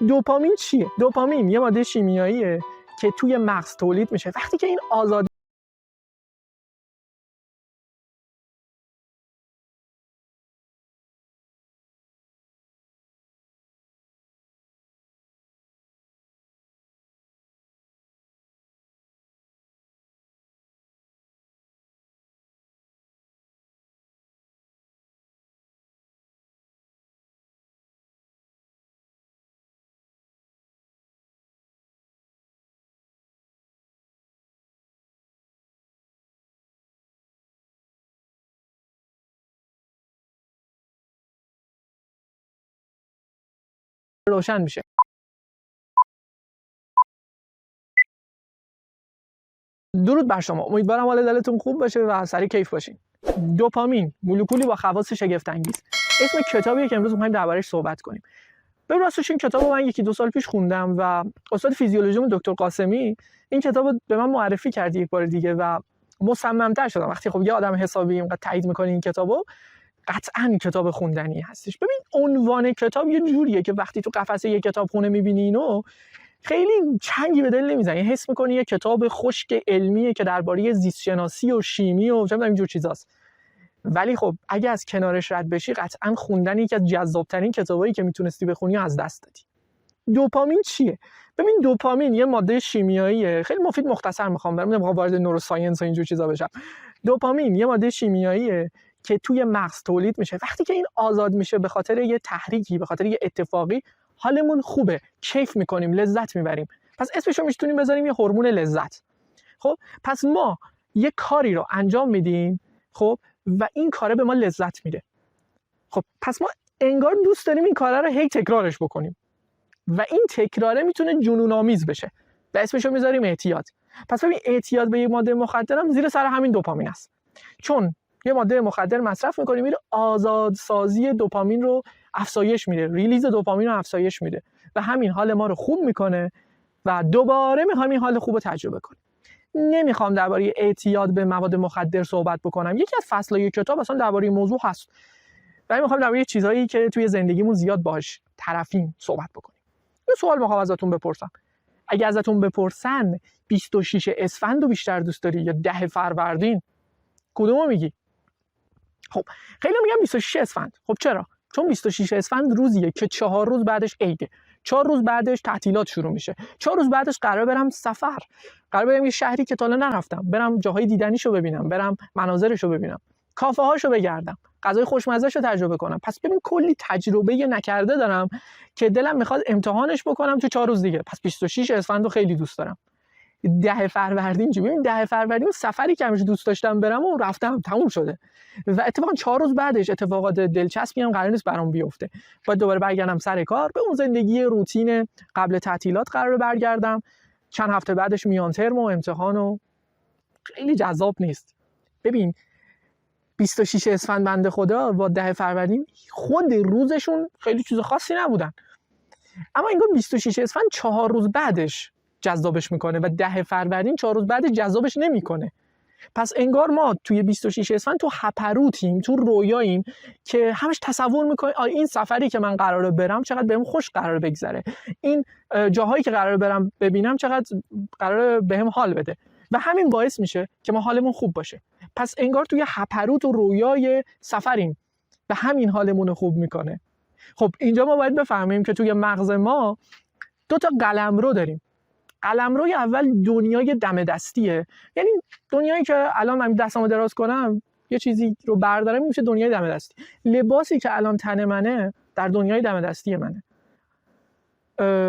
دوپامین چیه؟ دوپامین یه ماده شیمیاییه که توی مغز تولید میشه. وقتی که این آزاد روشن میشه. درود بر شما، امیدوارم حال دلتون خوب باشه و سریع کیف باشین. دوپامین مولکولی با خواص شگفت انگیز. اسم کتابیه که امروز می‌خوایم دربارش صحبت کنیم. به راستش این کتابو من 1-2 سال پیش خوندم و استاد فیزیولوژیمون دکتر قاسمی این کتابو به من معرفی کرد یک بار دیگه و مصمم‌تر شدم. وقتی خب یه آدم حسابی اینقدر تایید می‌کنه این کتابو، قطعاً کتاب خوندنی هستش. ببین عنوان کتاب یه جوریه که وقتی تو قفسه یه کتابخونه می‌بینی اینو خیلی چنگی به دل نمیزنی، حس می‌کنی یه کتاب خشک علمیه که درباره زیست شناسی و شیمی و چه می‌دونم اینجور چیزاست. ولی خب اگه از کنارش رد بشی قطعاً خوندن یکی از جذاب‌ترین کتابایی که میتونستی بخونی از دست دادی. دوپامین چیه؟ ببین دوپامین یه ماده شیمیاییه، خیلی مفید، مختصر میخوام برم، نمیخوام وارد نوروساینس و اینجور چیزا بشم. دوپامین یه ماده شیمیاییه که توی مغز تولید میشه. وقتی که این آزاد میشه به خاطر یه تحریکی، به خاطر یه اتفاقی، حالمون خوبه، کیف میکنیم، لذت میبریم. پس اسمشو میتونیم بذاریم یه هورمون لذت. خب پس ما یه کاری رو انجام میدیم، خب، و این کاره به ما لذت میده. خب پس ما انگار دوست داریم این کاره رو هی تکرارش بکنیم و این تکراره میتونه جنون آمیز بشه و اسمشو میذاریم اعتیاد. پس ببین اعتیاد به یک ماده مخدر هم زیر سر همین دوپامین است، چون یه ماده مخدر مصرف میکنیم میره آزادسازی دوپامین رو افزایش میده، ریلیز دوپامین رو افزایش میده و همین حال ما رو خوب میکنه و دوباره میخوایم این حال خوب رو تجربه کنیم. نمیخوام درباره اعتیاد به مواد مخدر صحبت بکنم، یکی از فصل‌های کتاب اصلا درباره این موضوع هست و میخوام درباره چیزایی که توی زندگیمون زیاد باهاش طرفیم صحبت بکنیم. یه سوال میخوام ازتون بپرسم. اگه ازتون بپرسن 26 اسفند رو بیشتر دوست داری یا 10 فروردین، کدومو میگی؟ خب خیلی میگن 26 اسفند. خب چرا؟ چون 26 اسفند روزیه که 4 روز بعدش عیده، 4 روز بعدش تعطیلات شروع میشه، 4 روز بعدش قرار برم سفر، قرار برم یه شهری که تا حالا نرفتم، برم جاهای دیدنیشو ببینم، برم مناظرشو ببینم، کافه هاشو بگردم، غذای خوشمزه‌شو تجربه کنم. پس ببین کلی تجربه نکرده دارم که دلم میخواد امتحانش بکنم تو 4 روز دیگه. پس 26 اسفند رو خیلی دوست دارم. 10 فروردین چی؟ ببین 10 فروردین سفری که همیشه دوست داشتم برم و رفتم، تموم شده و اتفاقا 4 روز بعدش اتفاقات دلچسبی هم قرار نیست برام بیفته. باید دوباره برگردم سر کار، به اون زندگی روتین قبل تعطیلات قراره برگردم. چند هفته بعدش میان ترم و امتحان و خیلی جذاب نیست. ببین 26 اسفند بنده خدا با 10 فروردین خود روزشون خیلی چیز خاصی نبودن، اما انگار 26 اسفند 4 روز بعدش جذابش میکنه و 10 فروردین 4 روز بعدش جذابش نمیکنه. پس انگار ما توی 26 اسفند تو هپروتیم، تو رویاییم که همش تصور میکنیم این سفری که من قراره برم چقدر بهم خوش قراره بگذره، این جاهایی که قراره برم ببینم چقدر قراره بهم حال بده و همین باعث میشه که ما حالمون خوب باشه. پس انگار توی هپروت و رویای سفریم و همین حالمون رو خوب میکنه. خب اینجا ما باید بفهمیم که توی مغز ما 2 تا قلمرو داریم. قلمروی اول دنیای دم دستیه، یعنی دنیایی که الان من دستمو دراز کنم یه چیزی رو بردارم میشه دنیای دم دستی. لباسی که الان تن منه در دنیای دم دستی منه.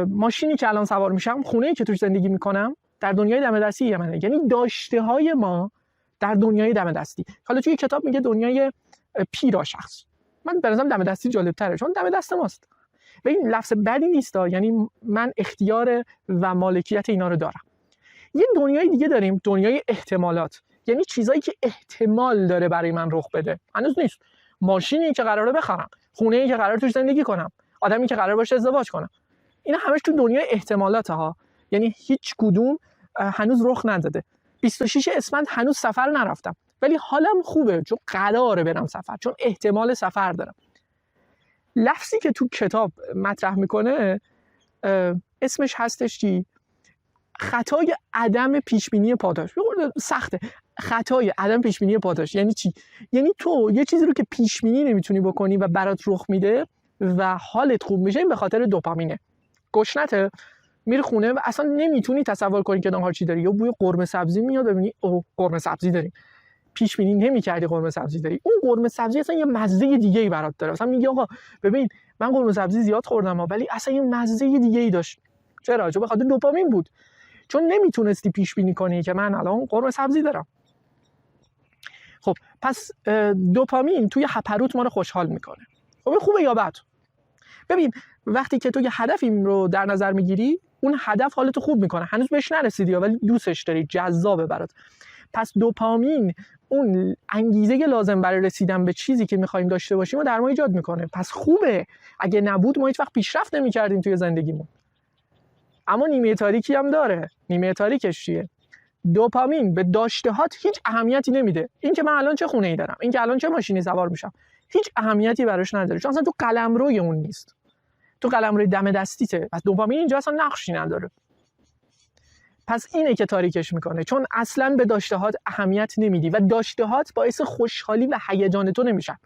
ماشینی که الان سوار میشم، خونه‌ای که توش زندگی میکنم در دنیای دم دستی منه، یعنی داشته های ما در دنیای دم دستی. حالا توی کتاب میگه دنیای پیرا شخص، من به نظرم دم دستی جالب تره چون دم دست ماست و این لفظ بدی نیست، یعنی من اختیار و مالکیت اینا رو دارم. یه دنیای دیگه داریم، دنیای احتمالات، یعنی چیزایی که احتمال داره برای من رخ بده، هنوز نیست. ماشینی که قراره بخرم، خونه‌ای که قراره توش زندگی کنم، آدمی که قراره باشه ازدواج کنم، اینا همش تو دنیای احتمالات ها، یعنی هیچ کدوم هنوز رخ نداده. 26 اسفند هنوز سفر نرفتم ولی حالم خوبه چون قراره برم سفر، چون احتمال سفر دارم. لفظی که تو کتاب مطرح میکنه اسمش هستش چی؟ خطای عدم پیشبینی پاداش. سخته. خطای عدم پیشبینی پاداش یعنی چی؟ یعنی تو یه چیزی رو که پیشبینی نمیتونی بکنی و برات رخ میده و حالت خوب میشه، این به خاطر دوپامینه. گشنته، میری خونه و اصلا نمیتونی تصور کنی که نهار چی داری، یا بوی قرمه سبزی میاد ببینی اوه قرمه سبزی داریم، پیش بینی نمی‌کردی قرمه سبزی داری. اون قرمه سبزی اصلا یه مزه دیگه‌ای برات داره. مثلا میگی آقا ببین من قرمه سبزی زیاد خوردم ولی اصلا یه مزه دیگه‌ای داشت. چرا؟ چون به خاطر دوپامین بود. چون نمیتونستی پیش بینی کنی که من الان قرمه سبزی دارم. خب پس دوپامین توی هپروت ما رو خوشحال میکنه. خب خوبه یا بد؟ ببین وقتی که تو یه هدفی رو در نظر میگیری، اون هدف حالتو خوب میکنه. هنوز بهش نرسیدی ولی دوستش داری، جذابه برات. پس دوپامین اون انگیزه لازم برای رسیدن به چیزی که می‌خوایم داشته باشیم و در ما ایجاد میکنه. پس خوبه. اگه نبود ما هیچ وقت پیشرفت نمی‌کردیم توی زندگیمون. اما نیمه تاریکی هم داره. نیمه تاریکش چیه؟ دوپامین به داشتهات هیچ اهمیتی نمیده. این که من الان چه خونه‌ای دارم، این که الان چه ماشینی سوار میشم، هیچ اهمیتی براش نداره. چون اصلا تو قلمروی اون نیست. تو قلمروی دم دستیته. پس دوپامین اینجا اصلا نقشی نداره. پس اینه که تاریکش میکنه، چون اصلا به داشتهات اهمیت نمیدی و داشتهات باعث خوشحالی و هیجان تو نمیشن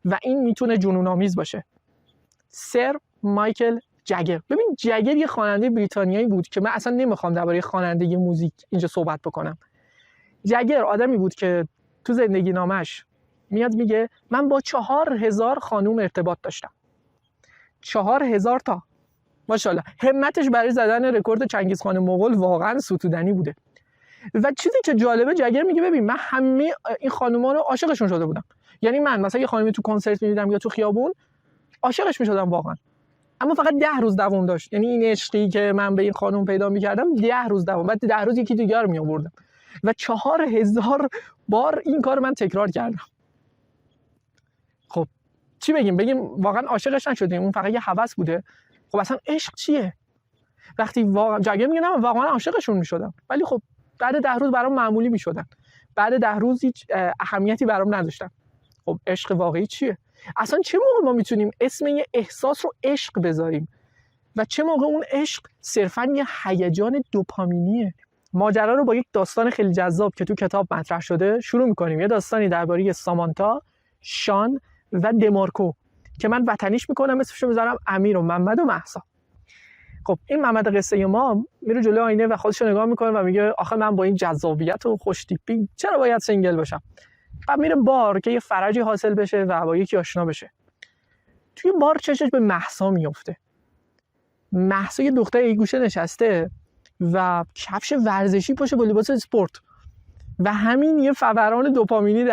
و این میتونه جنون آمیز باشه. سر مایکل جگر. ببین جگر یه خواننده بریتانیایی بود که من اصلا نمیخوام درباره خوانندگی موزیک اینجا صحبت بکنم. جگر آدمی بود که تو زندگی نامش میاد میگه من با 4000 خانوم ارتباط داشتم. 4000 تا. ماشاءالله. همتش برای زدن رکورد چنگیزخان مغول واقعا ستودنی بوده. و چیزی که جالبه جگر میگه ببین من همه این خانوما رو عاشقشون شده بودم. یعنی من مثلا یه خانمی تو کنسرت می‌دیدم یا تو خیابون عاشقش می‌شدم واقعا. اما فقط 10 روز دوام داشت. یعنی این عشقی که من به این خانم پیدا می‌کردم 10 روز دوام. بعد 10 روز یکی دیگه رو می‌آوردم. و 4000 بار این کار من تکرار کردم. خب چی بگیم واقعا عاشقش نشدیم، اون فقط یه هوس بوده. خب اصلا عشق چیه؟ وقتی واقعا جگر میگه نه واقعا عاشقشون میشدم ولی خب بعد 10 روز برام معمولی میشدن، بعد 10 روز هیچ اهمیتی برام نداشتن. خب عشق واقعی چیه؟ اصلا چه موقع ما میتونیم اسم یه احساس رو عشق بذاریم و چه موقع اون عشق صرفا یه هیجان دوپامینیه؟ ماجرا رو با یک داستان خیلی جذاب که تو کتاب مطرح شده شروع میکنیم. یه داستانی درباره سامانتا، شان و دمارکو که من وطنیش میکنم، اسمشو میذارم امیر و محمد و مهسا. خب این محمد قصه ما میره جلوی آینه و خودش نگاه میکنه و میگه آخه من با این جذابیت و خوش تیپی چرا باید سینگل باشم؟ بعد میره بار که یه فرجی حاصل بشه و با یکی آشنا بشه. توی بار چشش به مهسا میفته. مهسا یه دختر یه گوشه نشسته و کفش ورزشی پاشه با لباس اسپورت و همین یه فوران دوپامینی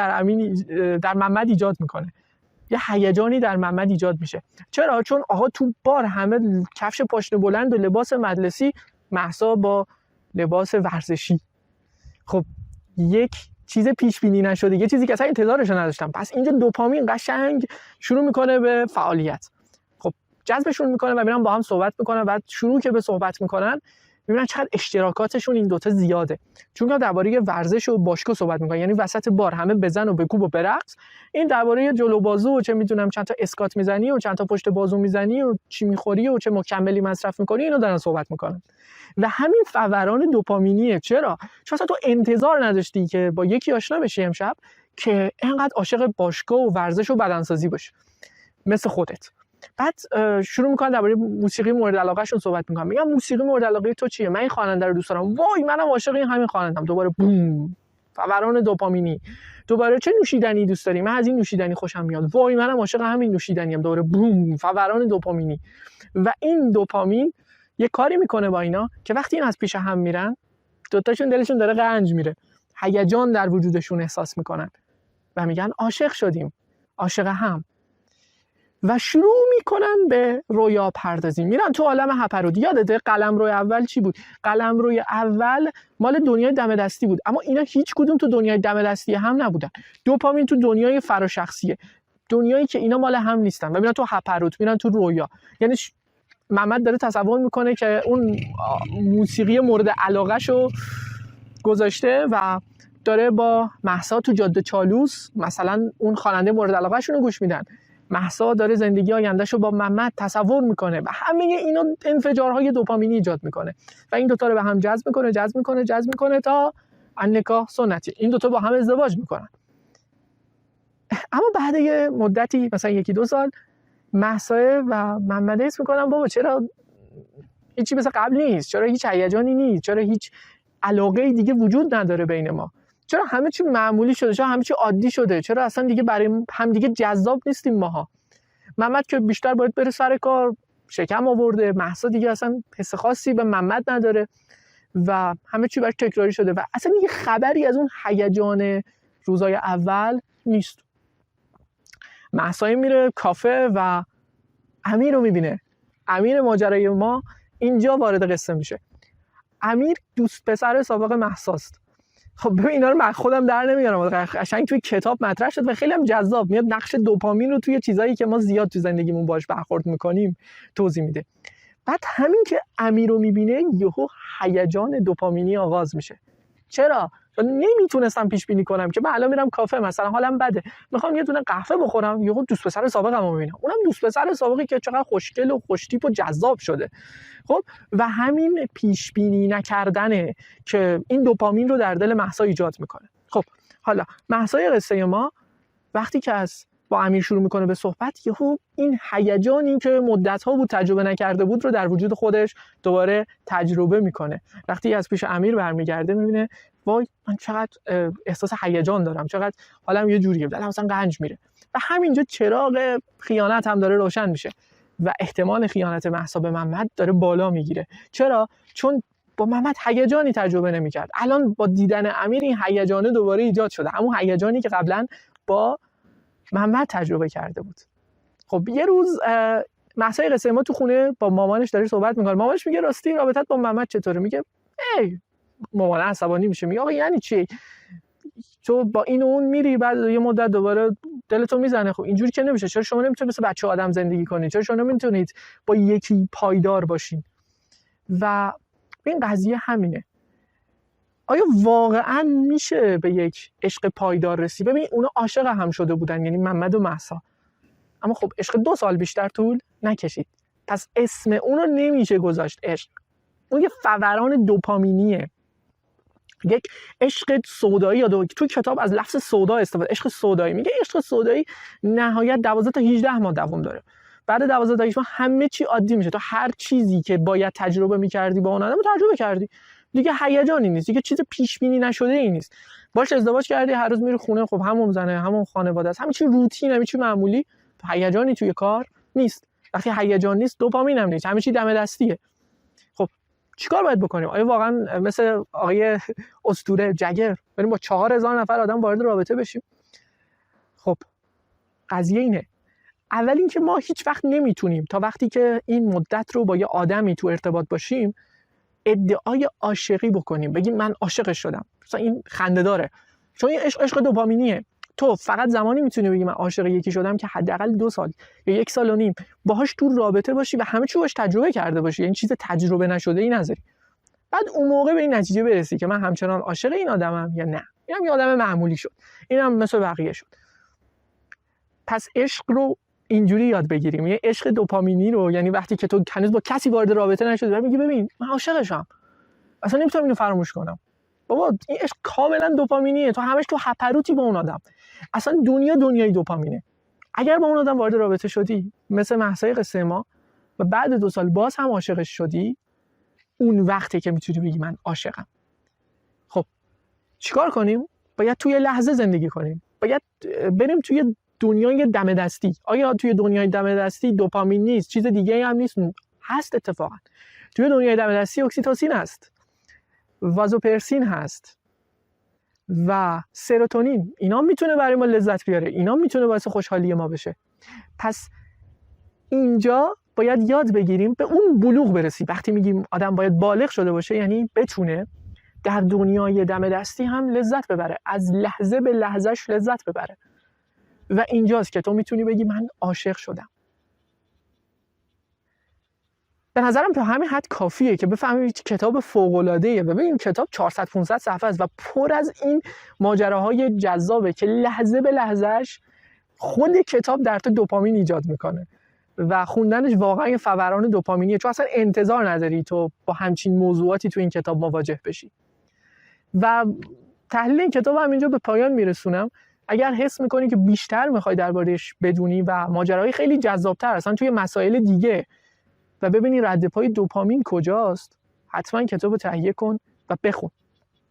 در محمد ایجاد میکنه. یه هیجانی در محمد ایجاد میشه. چرا؟ چون آقا تو بار همه کفش پاشنه بلند و لباس مجلسی، مهسا با لباس ورزشی. خب یک چیز پیش بینی نشده، یه چیزی که اصلا انتظارش نداشتم. پس اینجا دوپامین قشنگ شروع میکنه به فعالیت. خب جذبشون میکنه و میرن با هم صحبت میکنن. بعد شروع که به صحبت میکنن میبینن چقدر اشتراکاتشون این دوتا زیاده. چون که درباره ورزش و باشگاه صحبت میکنن، یعنی وسط بار همه بزن و بکوب و برقص، این درباره جلو بازو و چه میدونم چند تا اسکات میزنی و چند تا پشت بازو میزنی و چی میخوری و چه مکملی مصرف میکنی، اینو دارن صحبت میکنن. و همین فوران دوپامینیه. چرا؟ چون اصلا تو انتظار نداشتی که با یکی آشنا بشی امشب که اینقدر عاشق باشگاه و ورزش و بدنسازی باشی مثل خودت. بعد شروع میکنن درباره موسیقی مورد علاقهشون صحبت میکنن. میگم موسیقی مورد علاقه تو چیه؟ من این خواننده رو دوست دارم. وای منم عاشق این همین خواننده‌ام. دوباره بوم، فوران دوپامینی. دوباره چه نوشیدنی دوست داری؟ من از این نوشیدنی خوشم میاد. وای منم عاشق همین نوشیدنیم. دوباره بوم، فوران دوپامینی. و این دوپامین یه کاری میکنه با اینا که وقتی این از پیش هم میرن، دوتاشون دلشون داره قنج میره، هیجان در وجودشون احساس میکنن و میگن عاشق شدیم، عاشق هم. و شروع میکنن به رویا پردازی، میرن تو عالم هپروت. یادته قلمرو اول چی بود؟ قلمرو اول مال دنیای دم دستی بود، اما اینا هیچ کدوم تو دنیای دم دستی هم نبودن. دوپامین تو دنیای فراشخصیه، دنیایی که اینا مال هم نیستن و میرن تو هپروت، میرن تو رویا. یعنی محمد داره تصور میکنه که اون موسیقی مورد علاقه‌شو گذاشته و داره با مهسا تو جاده چالوس مثلا اون خواننده مورد علاقه‌شون رو گوش میدن مهسا داره زندگی آیندهشو با محمد تصور میکنه و همه اینا انفجارهای دوپامینی ایجاد میکنه و این دوتا رو به هم جذب میکنه تا النکاح سنتی. این دوتا با هم ازدواج میکنن. اما بعد یه مدتی مثلا 1-2 سال مهسا و محمد حس میکنن بابا چرا هیچی مثل قبل نیست، چرا هیچ هیجانی نیست، چرا هیچ علاقه دیگه وجود نداره بین ما، چرا همه چی معمولی شده، چرا همه چی عادی شده، چرا اصلا دیگه برای هم دیگه جذاب نیستیم ماها. محمد که بیشتر باید بره سر کار، شکم آورده، مهسا دیگه اصلا حس خاصی به محمد نداره و همه چی براش تکراری شده و اصلا دیگه خبری از اون هیجان روزای اول نیست. مهسا میره کافه و امیر رو میبینه. امیر ماجرای ما اینجا وارد قصه میشه. امیر دوست پسر سابق مهساست. خب ببین اینا رو من خودم در نمیارم، قشنگ توی کتاب مطرح شد و خیلی هم جذاب میاد نقش دوپامین رو توی چیزایی که ما زیاد تو زندگیمون باهاش برخورد میکنیم توضیح میده. بعد همین که امیر رو میبینه یهو هیجان دوپامینی آغاز میشه. چرا؟ چون نمیتونستم پیش بینی کنم که من الان میرم کافه مثلا حالم بده، میخوام یه دونه قهوه بخورم، یهو دوست پسر سابقمو میبینم، اونم دوست پسر سابقی که چقدر خوشگل و خوشتیپ و جذاب شده. خب و همین پیش بینی نکردنه که این دوپامین رو در دل مهسا ایجاد میکنه. خب حالا مهسای قصه ما وقتی که با امیر شروع میکنه به صحبت، یهو این هیجانی که مدت‌ها بود تجربه نکرده بود رو در وجود خودش دوباره تجربه میکنه. وقتی از پیش امیر برمیگرده میبینه وای من چقدر احساس هیجان دارم، چقدر حالم یه جوریه، دلم اصلا قنج میره و همینجا چراغ خیانت هم داره روشن میشه و احتمال خیانت مهسا به محمد داره بالا میگیره. چرا؟ چون با محمد هیجانی تجربه نمیکرد. الان با دیدن امیر این هیجانه دوباره ایجاد شده، همون هیجانی که قبلا با محمد تجربه کرده بود. خب یه روز مهسای قصه ما تو خونه با مامانش داره صحبت میکنه. مامانش میگه راستی رابطت با محمد چطوره؟ میگه ای مامان عصبانی میشه، میگه آقا یعنی چی؟ تو با این و اون میری بعد یه مدت دوباره دلتون میزنه. خب اینجوری که نمیشه. چرا شما نمیتونید مثل بچه آدم زندگی کنید؟ چرا شما نمیتونید با یکی پایدار باشین؟ و این قضیه همینه. آیا واقعا میشه به یک عشق پایدار رسید؟ ببین اونا عاشق هم شده بودن، یعنی محمد و مهسا، اما خب عشق 2 سال بیشتر طول نکشید. پس اسم اونو نمیشه گذاشت عشق. اون یه فوران دوپامینیه، یک عشق سودایی. تو کتاب از لفظ سودا استفاده، عشق سودایی. میگه عشق سودایی نهایت 12 تا 18 ماه دوام داره. بعد 12 تا 18 ماه همه چی عادی میشه. تو هر چیزی که باید تجربه میکردی با اون آدم تجربه کردی دیگه، هیجانی نیست دیگه، چیز پیش بینی نشده ای نیست. باش ازدواج کردی، هر روز میری خونه، خب همون زنه، همون خانواده است، همه چی روتین، همه چی معمولی، هیجانی توی کار نیست. وقتی هیجان نیست دوپامین هم نیست، همه چی دم دستیه. خب چیکار باید بکنیم؟ آیا واقعا مثل آقای اسطوره جگر بریم با 4000 نفر آدم وارد رابطه بشیم؟ خب قضیه اینه، اول اینکه ما هیچ وقت نمیتونیم تا وقتی که این مدت رو با یه آدمی تو ارتباط باشیم ادعای عاشقی بکنیم، بگیم من عاشقش شدم. مثلا این خنده داره، چون این عشق دوپامینیه. تو فقط زمانی میتونی بگی من عاشق یکی شدم که حداقل 2 سال یا 1.5 سال باهاش تو رابطه باشی و همه چی باهاش تجربه کرده باشی، یعنی چیز تجربه نشده ای نذاری. بعد اون موقع به این نتیجه برسی که من همچنان عاشق این آدمم یا نه، اینم یه آدم معمولی شد، اینم مثل بقیه شد. پس عشق رو اینجوری یاد بگیریم، یه عشق دوپامینی رو، یعنی وقتی که تو هنوز با کسی وارد رابطه نشدی و میگی ببین من عاشقشم، اصلا نمیتونم اینو فراموش کنم. بابا این عشق کاملا دوپامینیه، تو همش تو هپروتی با اون آدم، اصلا دنیای دوپامینه. اگر با اون آدم وارد رابطه شدی مثل مهسای قصه ما و بعد 2 سال باز هم عاشقش شدی، اون وقتی که میتونی بگی من عاشقم. خب چیکار کنیم؟ باید توی لحظه زندگی کنیم، باید بریم توی دنیای دم دستی. آیا توی دنیای دم دستی دوپامین نیست، چیز دیگه هم نیست؟ هست. اتفاقا توی دنیای دم دستی اکسیتوسین هست، وازوپرسین هست و سروتونین. اینا میتونه برای ما لذت بیاره، اینا میتونه باعث خوشحالی ما بشه. پس اینجا باید یاد بگیریم به اون بلوغ برسیم. وقتی میگیم آدم باید بالغ شده باشه، یعنی بتونه در دنیای دم دستی هم لذت ببره، از لحظه به لحظهش لذت ببره. و اینجاست که تو میتونی بگی من عاشق شدم. به نظرم تا همین حد کافیه که بفهمید کتاب فوق‌العاده‌ایه. ببین این کتاب 400-500 صفحه است و پر از این ماجراهای جذابه که لحظه به لحظهش خود کتاب در تو دوپامین ایجاد میکنه و خوندنش واقعا یه فوران دوپامینیه، چون اصلا انتظار نداری تو با همچین موضوعاتی تو این کتاب مواجه بشی. و تحلیل این کتاب هم اینجا به پایان میرسونم. اگر حس میکنی که بیشتر میخوای دربارش بدونی و ماجرای خیلی جذابتر اصلا توی مسائل دیگه و ببینی رد پای دوپامین کجاست، حتما کتاب رو تهیه کن و بخون.